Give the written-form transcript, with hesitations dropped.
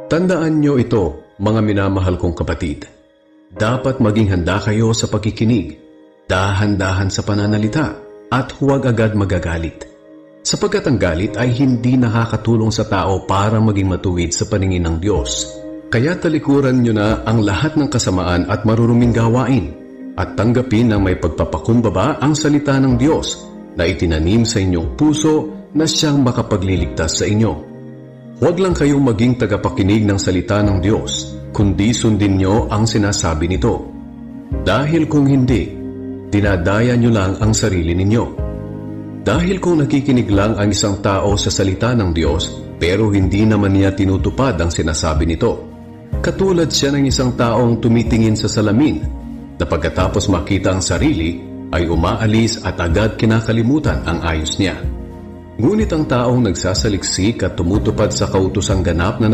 Tandaan nyo ito, mga minamahal kong kapatid. Dapat maging handa kayo sa pakikinig, dahan-dahan sa pananalita, at huwag agad magagalit. Sapagkat ang galit ay hindi nakakatulong sa tao para maging matuwid sa paningin ng Diyos. Kaya talikuran nyo na ang lahat ng kasamaan at maruruming gawain at tanggapin ng may pagpapakumbaba ang salita ng Diyos na itinanim sa inyong puso na siyang makapagliligtas sa inyo. Huwag lang kayong maging tagapakinig ng salita ng Diyos, kundi sundin nyo ang sinasabi nito. Dahil kung hindi, dinadaya nyo lang ang sarili ninyo. Dahil kung nakikinig lang ang isang tao sa salita ng Diyos, pero hindi naman niya tinutupad ang sinasabi nito, katulad siya ng isang taong tumitingin sa salamin, na pagkatapos makita ang sarili, ay umaalis at agad kinakalimutan ang ayos niya. Ngunit ang taong nagsasaliksik at tumutupad sa kautosang ganap na